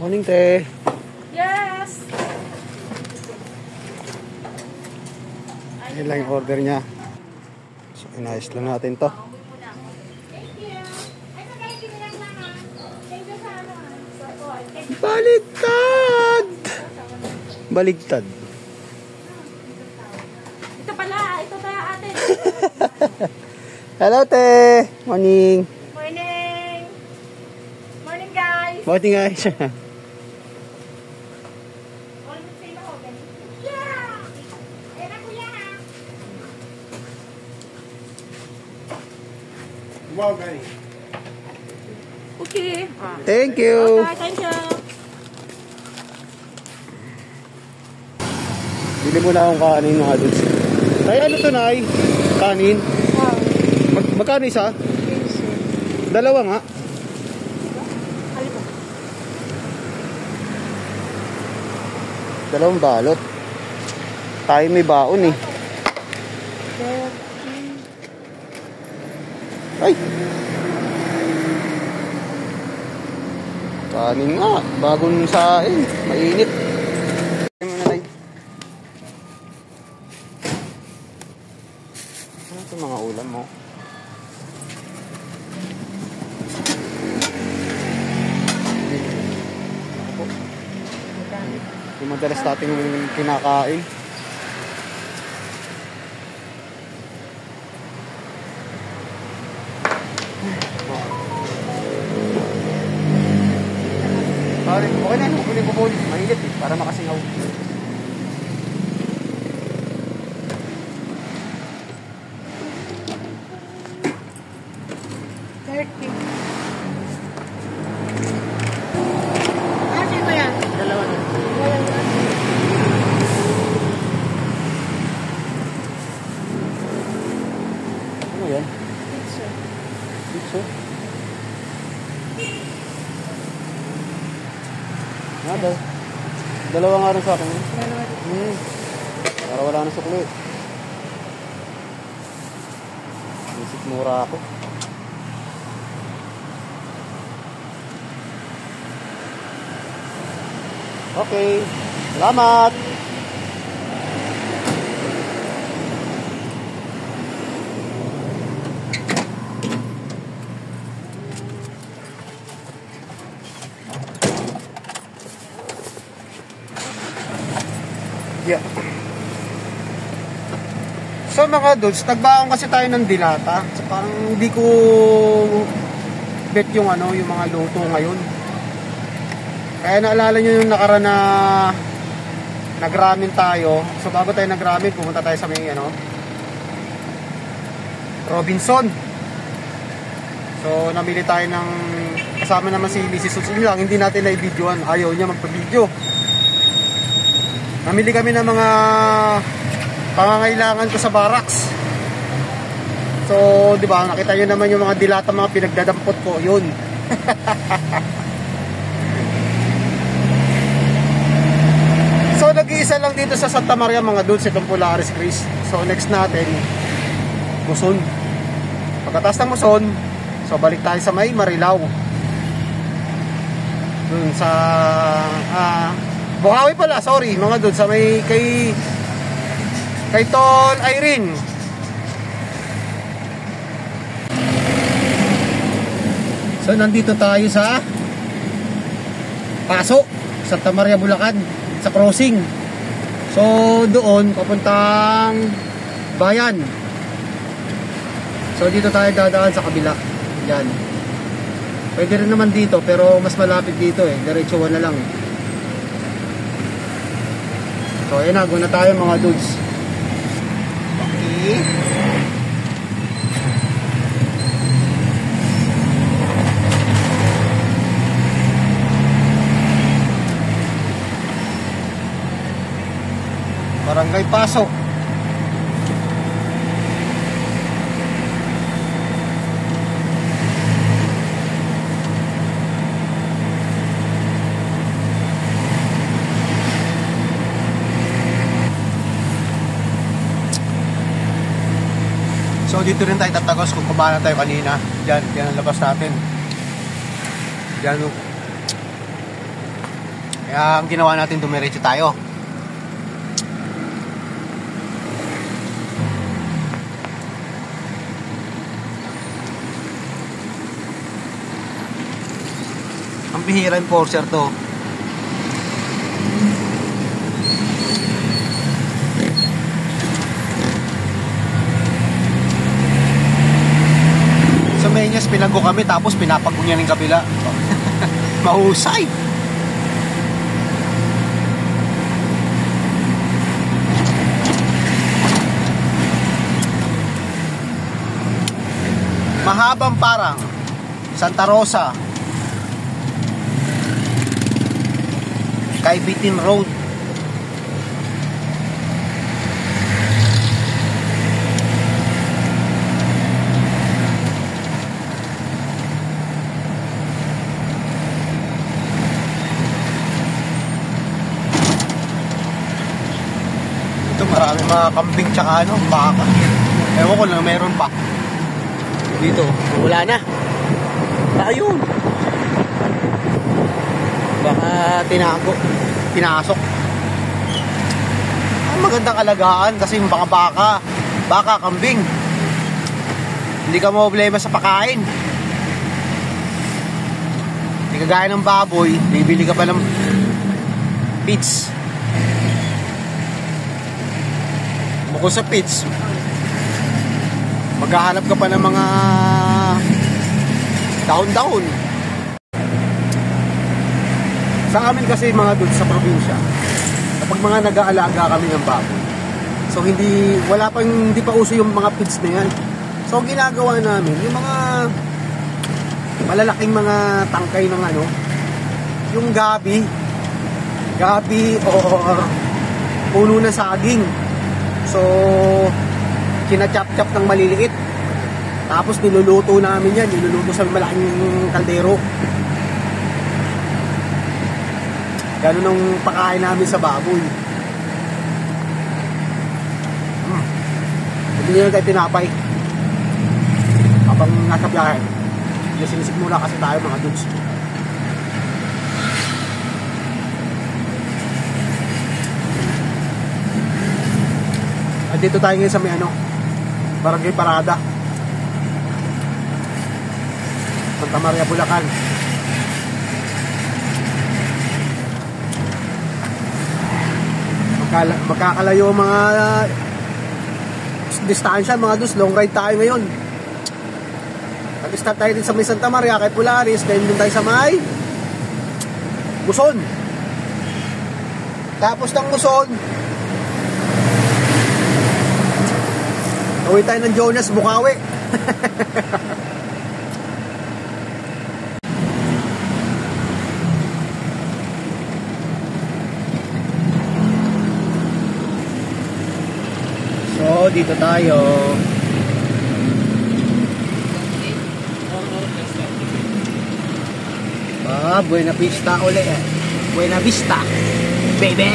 Morning, te. Yes! Yan lang yung order niya. So, inayos lang natin to. Baligtad! Baligtad. Ito pala, ito tayo ate. Hello, te. Morning. Morning! Morning guys! Morning, guys. Wow, guys. Okay. Thank you. Okay, thank you. Bili mo na akong kanin mga dudes. Ay, ano to, Nay? Kanin? Magkano isa? Dalawa nga. Dalawang balot. Tayo may baon eh. Ay! Kanin nga. Bagong sain. Mainit. Ano ito mga ulam mo? Yung madalas natin kinakain. Sorry, okay na. Bubuli. Mainit eh. Para makasingaw. Nada. Dalawa nga rin sa akin. Para wala na sukli. Isip mura ako. Okay. Salamat. Yeah. So mga dudes, nagbaon kasi tayo ng dilata. So parang hindi ko bet yung yung mga luto ngayon. Kaya naalala nyo yung nakaraan na nagramin tayo. So bago tayo nagramin, pumunta tayo sa may Robinson. So namili tayo ng kasama naman si Mrs. Susin lang. Hindi natin na-videoan. Ayaw niya magpa-video. Namili kami ng mga pangangailangan ko sa barracks. So, di ba, nakita nyo naman yung mga dilata, mga pinagdadampot ko, yun. So, nag-iisa lang dito sa Santa Maria, mga dudes, itong Polaris Chris. So, next natin, Muson. Pagkatapos ng Muson, so balik tayo sa may Marilao. Dun sa Bukawi pala, sorry mga dudes, sa may kay Tol Irene. So nandito tayo sa Paso, Santa Maria, Bulacan, sa crossing. So doon papuntang Bayan. So dito tayo dadaan sa kabila. Yan. Pwede rin naman dito pero mas malapit dito eh. Diretsuhan na lang eh. So, ayan na. Guna tayo mga dudes. Okay. Barangay Paso. So dito rin tayo tatagos kung kumana tayo kanina. Diyan ang labas natin. Diyan. Kaya ang ginawa natin, dumiretso tayo. Ang bihira enforcer to. Sa Menyas, pinanggo kami tapos pinapagong niya ng kabila. Mahusay. Mahabang parang Santa Rosa, Kaibitin Road. Ito marami mga kambing tsaka baka. Ewan ko lang, meron pa. Dito, wala na. Ayun. Baka pinasok. Ang magandang alagaan kasi yung baka, kambing. Hindi ka problema sa pagkain. Hindi kagaya ng baboy, bibili ka pa ng feeds. Bukod sa feeds, maghahanap ka pa ng mga dahon-dahon. Sa amin kasi mga doon sa probinsya, kapag mga nag-aalaga kami ng baboy, so hindi pa uso yung mga feeds na yan. So ginagawa namin yung mga malalaking mga tangkay ng yung gabi or puno na saging. So kinachap-chap ng maliliit, tapos niluluto namin yan, niluluto sa malaking kaldero. Ganun ang pakain namin sa baboy. Hindi na tayo tinapay habang nasa biyahe. Sinisip muna kasi tayo mga dudes. At dito tayo ngayon sa may Barangay Parada, Santa Maria, Bulacan. Magkakalayo mga distansya mga dus. Long ride tayo ngayon. Nag-start tayo din sa may Santa Maria kay Polaris, then dun tayo sa may Buson. Tapos ng Buson, uwi tayo ng Jonas, Bukawi. So, dito tayo. Buena Vista uli. Buena Vista, baby.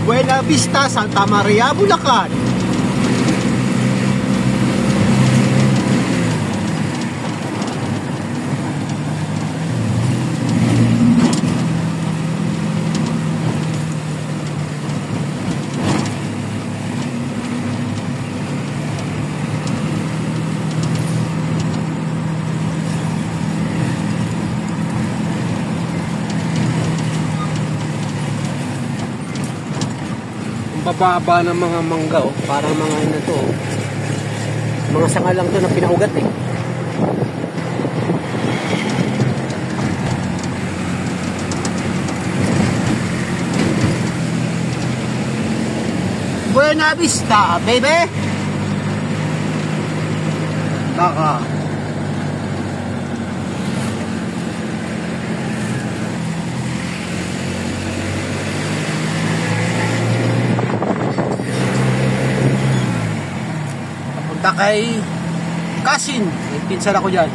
Buena Vista, Santa Maria, Bulacan. Bababa ng mga mangga, parang mga to, mga sanga lang to na pinaugat Buena Vista, baby. Baka kay Kasin, pinsan ako dyan.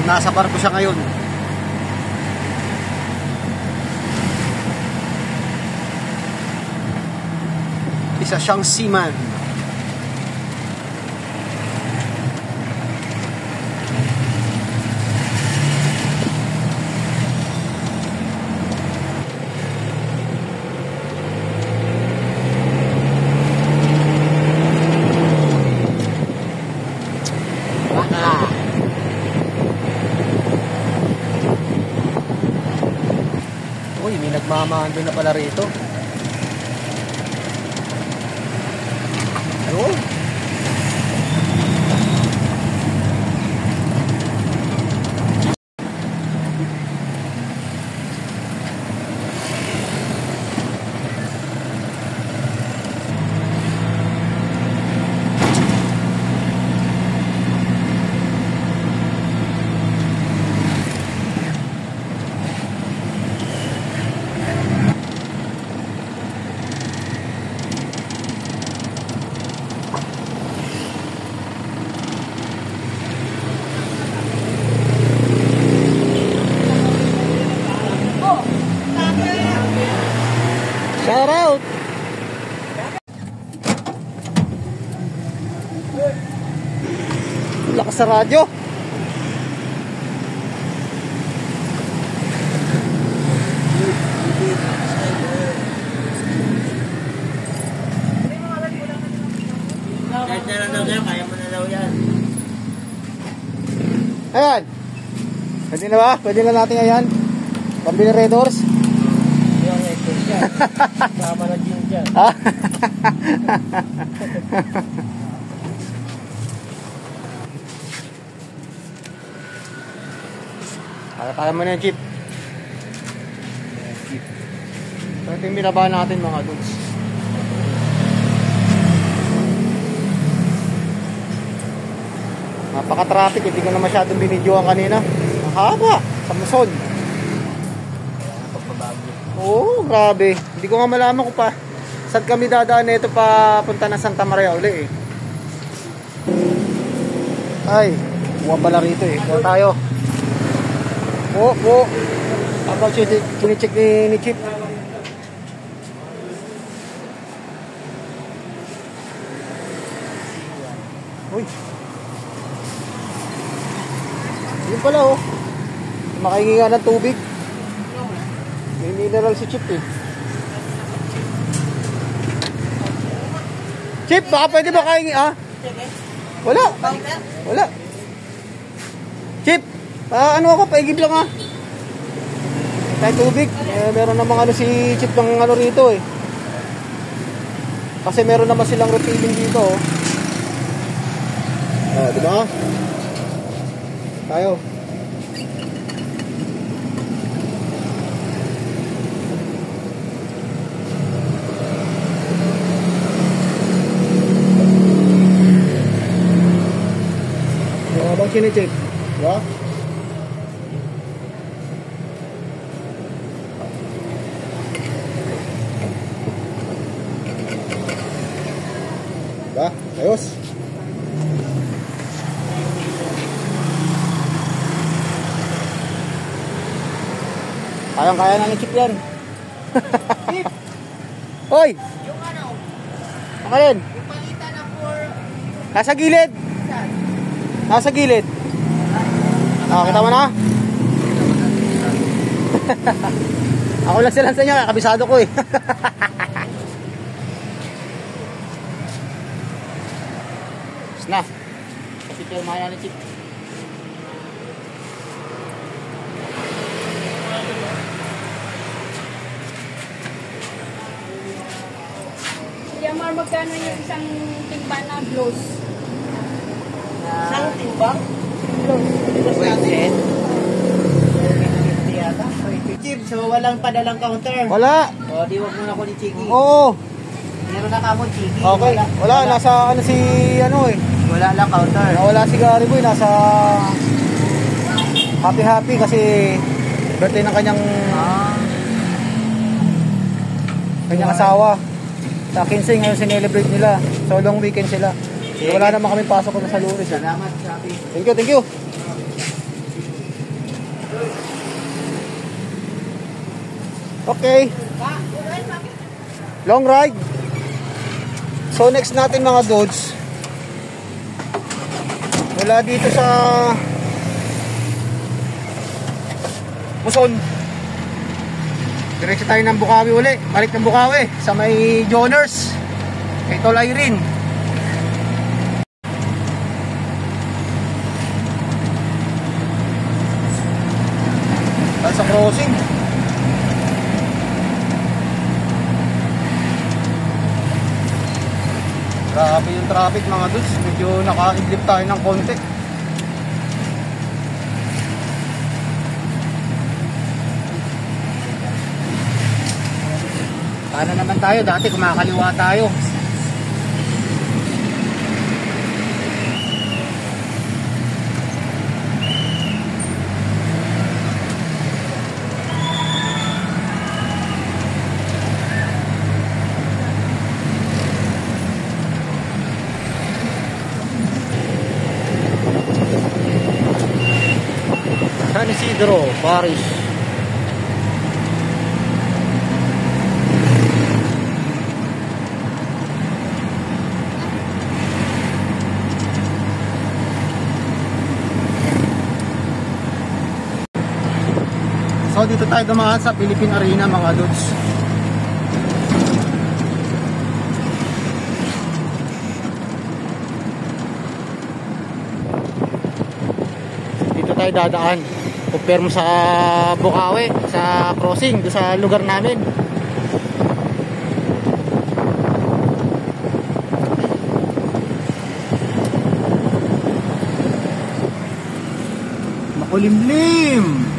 Nasa barko siya ngayon. Isa siyang seaman. Uy, may nagmamahan din na pala rito. Ayun. Shout out! Lakas sa radyo. Kahit na lang daw yan, kaya mo na daw yan. Ayan. Pwede na ba? Pwede na natin ayan. Pambili Red Horse. Yung ito siya. Sama na din dyan. Ah. Kaya mo na yung chip. Ito yung binaba natin mga dudes. Napaka-traffic, hindi ko na masyadong binidyoan kanina. Ang haba, sa Muson. Oo, grabe. Hindi ko nga malaman kung pa saan kami dadaan nito pa punta na Santa Maria uli eh. Ay, buwan pala rito eh. Buwan tayo. Oo. Habang kinicheck ni Chip. Uy. Yun pala oh. Makahingi ng tubig. May mineral si Chip eh. Chip, baka pwede ba kahingi ah? Wala. Wala. Chip, ano ako, paigib lang ah. Kahit tubig. Meron namang ano si Chip ng ano rito eh. Kasi meron naman silang refilling dito oh. Diba? Tayo. Habang kinicheck. Diba? Diba? Ayos. Kayang-kaya na ni Chip yan. Chip! Hoy! Yung ano, Ang alin? yung palitan na for... Nasa gilid! Nasa gilid! Kita mo na? Ako lang silang sa inyo, kabisado ko eh. Tapos na. Kasi pirmaya ni Chip. Yamar, magkano yung isang timba na gloss? Isang timbang? Gloss. Chip, so walang padalang counter. Wala! O, di wag mo na ako ni Chiki. Oo! Meron na kamo Chiki. Okay. Wala, nasa ano si ano eh. Wala lang counter. Nawala si Gary Boy, nasa happy kasi birthday ng kanyang asawa. Sa 15 ngayon sinelebrate nila. So long weekend sila. Wala naman kami pasok na sa Lourdes. Salamat, Chapi. Thank you. Okay. Long ride. So next natin mga dudes, mula dito sa Quezon, diretso tayo ng Bukawi uli. Balik ng Bukawi sa may Joners kay Tol Irene. Tayo sa crossing. Grabe yung traffic mga dudes. Medyo nakaidlip tayo ng konti. Paano naman tayo? Dati kumakaliwa tayo. San Isidro, Paris. So dito tayo dumaan sa Philippine Arena mga dudes. Dito tayo dadaan. Compare mo sa Bukawi, sa crossing, doon sa lugar namin. Makulimlim.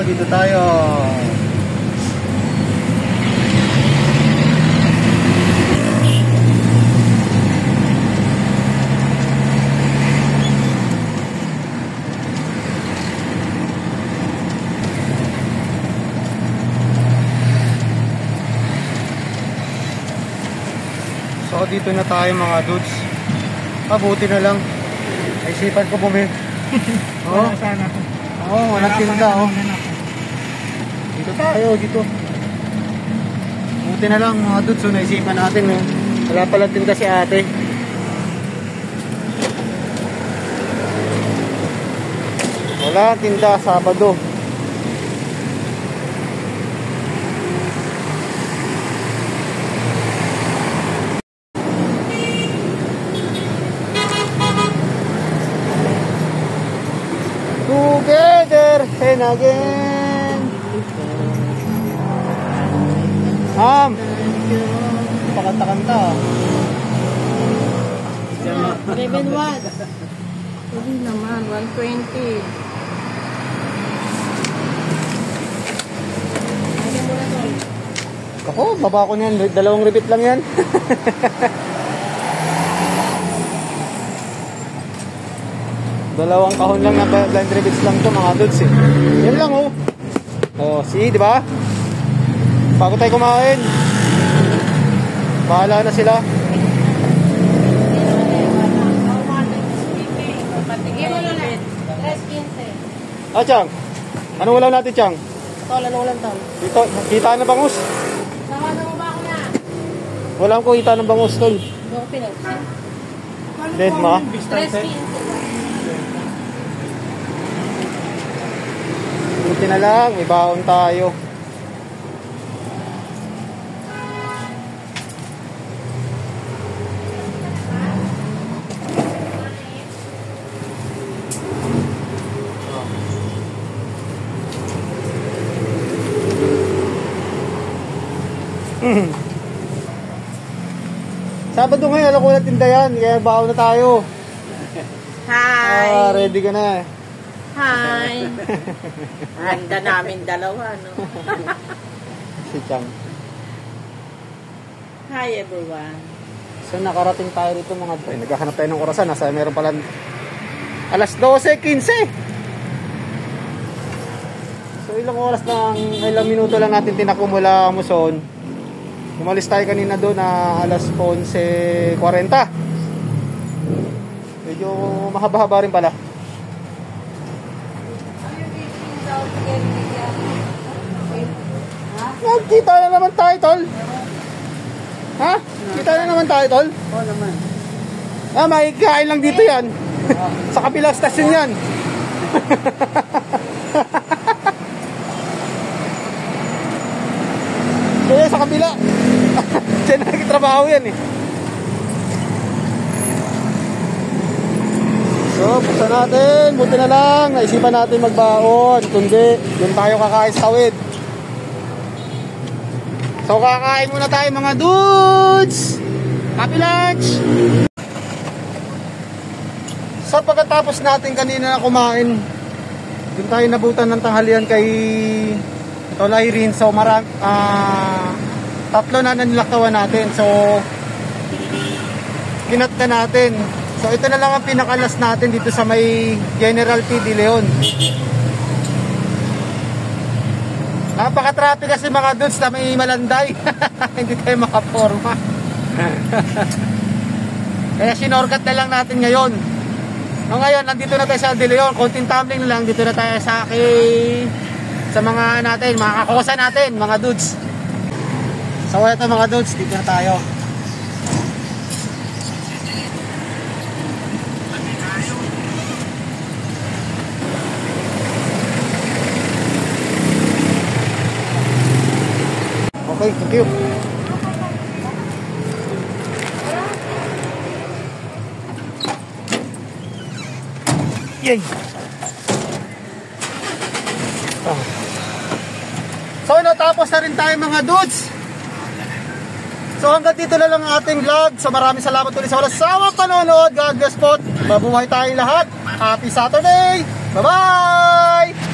Dito tayo. So dito na tayo mga dudes. Mabuti na lang. Naisipan ko bumili. Oh, sana. Oh, walang tinda oh. Dito tayo, dito. Buti na lang mga dudes, so naisipan natin no. Wala pala tinda si ate. Wala tinda Sabado. Together and again. Pakanta-kanta. 11 watts. Hindi naman, 120. Ako, baba ko niyan. 2 repeat lang yan. Dalawang kahon lang na blind repeats lang to mga dudes eh. Yan lang oh. Oh, see, di ba? Bago tayo kumain. Bahala na sila. Ah, Chang. Anong ulam natin, Chang? Tol, anong ulam tol? Dito, kita ng bangus. Nawasan mo ba ako na? Wala akong kita ng bangus, tol. Hindi ako pinagsin. Dead ma? 3.15. Buti na lang, may baon tayo. Sabado ngayon, alam ko na tinda yan, kaya baon na tayo. Hi! ready ka na eh. Hi! Ganda namin dalawa, no? Si Chang. Hi, everyone. So nakarating tayo rito mga boy. Naghahanap tayo ng orasan. Nasa meron pala alas 12:15. So ilang oras lang, ilang minuto lang natin tinako mula Muson. Umalis tayo kanina doon na alas 11:40. Medyo mahaba-haba rin pala. Nagkita na naman tayo, tol. Ha? Kita na naman tayo, tol. Oo naman. May kain lang dito yan. Sa kabilang stasyon yan. Kaya sa kabila. Diyan nagkitrabaho yan eh. So, buksan natin. Buti na lang. Naisipan natin magbaon. Kundi, doon tayo kakain sa Kawit. So, kakain muna tayo mga dudes. Happy lunch! So, pagkatapos natin kanina na kumain, doon tayo nabutan ng tanghalian kay Tolay rin. So, tatlo na nilakawan natin. So, kinat na natin. So, ito na lang ang pinakalas natin dito sa may General P. De Leon. Napaka-traffic kasi mga dudes na may malanday. Hindi tayo makaporma. Kaya sinorkat na lang natin ngayon. Ngayon, nandito na tayo sa De Leon. Konting tumbling na lang. Dito na tayo sa mga natin, mga kakosa natin, mga dudes. So, ito mga dudes, dito na tayo. Okay, thank you. Yay! So, natapos na rin tayo mga dudes. So, hanggang dito na lang ang ating vlog. So, maraming salamat ulit sa walang sawang panonood. God bless po. Mabuhay tayong lahat. Happy Saturday! Bye-bye!